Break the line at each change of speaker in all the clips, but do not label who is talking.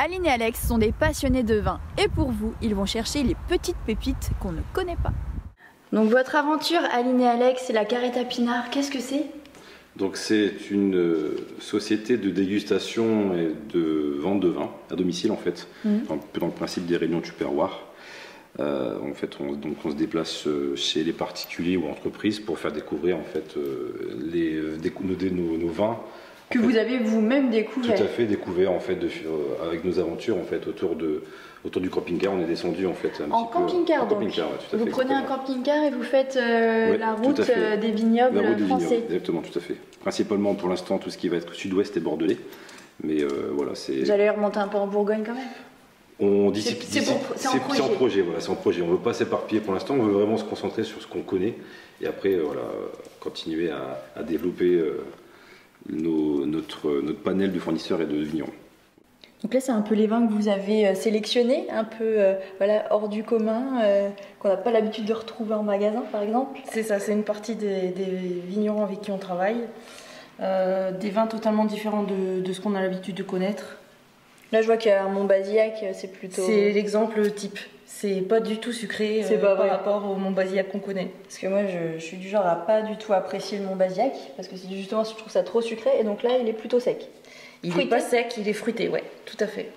Aline et Alex sont des passionnés de vin et pour vous, ils vont chercher les petites pépites qu'on ne connaît pas. Donc votre aventure, Aline et Alex, c'est la Carreta Pinard, qu'est-ce que c'est?
Donc c'est une société de dégustation et de vente de vin à domicile en fait, un peu dans le principe des réunions Tupperware. En fait, on se déplace chez les particuliers ou entreprises pour faire découvrir en fait nos vins.
Que vous avez vous-même découvert.
Tout à fait découvert en fait avec nos aventures en fait autour du camping-car. On est descendu en fait
en camping-car donc.
Camping-car, ouais, tout à
vous
fait,
prenez un camping-car et vous faites la route des vignobles
la route des
français.
Vignobles, exactement, tout à fait. Principalement pour l'instant tout ce qui va être sud-ouest et bordelais. Mais voilà, c'est.
Vous allez remonter un peu en Bourgogne quand même.
C'est en projet, voilà, c'est en projet. On ne veut pas s'éparpiller pour l'instant, on veut vraiment se concentrer sur ce qu'on connaît et après voilà, continuer à développer notre panel de fournisseurs et de vignerons.
Donc là c'est un peu les vins que vous avez sélectionnés, un peu voilà, hors du commun, qu'on n'a pas l'habitude de retrouver en magasin par exemple.
C'est ça, c'est une partie des vignerons avec qui on travaille. Des vins totalement différents de ce qu'on a l'habitude de connaître.
Là je vois qu'il y a un Montbazillac, c'est plutôt...
C'est l'exemple type. C'est pas du tout sucré par rapport au Montbazillac qu'on connaît.
Parce que moi je suis du genre à pas du tout apprécier le Montbazillac, parce que justement je trouve ça trop sucré, et donc là il est plutôt sec.
Il n'est pas sec, il est fruité, ouais, tout à fait.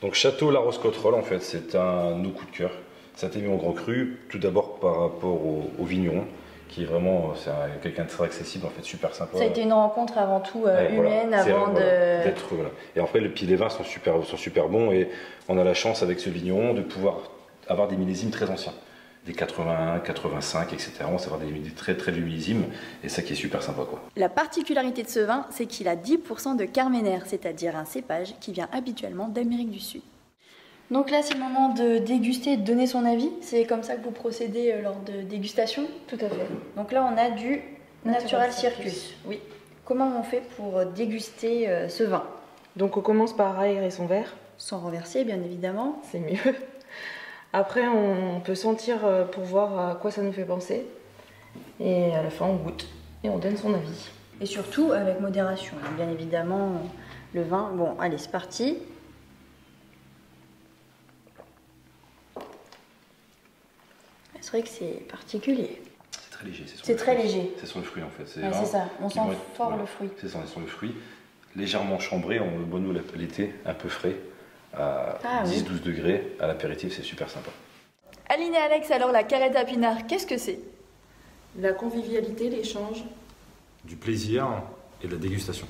Donc Château La Rose-Cotterol en fait, c'est un de nos coups de cœur. Ça a été mis en grand cru, tout d'abord par rapport au vigneron, qui est vraiment quelqu'un de très accessible, en fait, super sympa.
Ça a été une rencontre avant tout humaine,
voilà,
avant de...
Voilà. Et après, les vins sont super bons et on a la chance avec ce vigneron de pouvoir avoir des millésimes très anciens. Des 81, 85, etc. On va avoir des très vieux millésimes et ça qui est super sympa, quoi.
La particularité de ce vin, c'est qu'il a 10% de carménère, c'est-à-dire un cépage qui vient habituellement d'Amérique du Sud. Donc là, c'est le moment de déguster et de donner son avis. C'est comme ça que vous procédez lors de dégustation?
Tout à fait.
Donc là, on a du Natural Circus.
Oui.
Comment on fait pour déguster ce vin?
Donc on commence par aérer son verre.
Sans renverser, bien évidemment.
C'est mieux. Après, on peut sentir pour voir à quoi ça nous fait penser. Et à la fin, on goûte et on donne son avis.
Et surtout avec modération, hein. Bien évidemment, le vin... Bon, allez, c'est parti. C'est vrai que c'est particulier.
C'est très léger.
C'est très léger.
C'est sur le fruit en fait.
C'est ça, on sent fort le fruit.
C'est ça, on est sur le fruit. Légèrement chambré, on le boit nous l'été, un peu frais, à 10-12 degrés. À l'apéritif, c'est super sympa.
Aline et Alex, alors la Carreta Pinard, qu'est-ce que c'est?
La convivialité, l'échange.
Du plaisir et de la dégustation.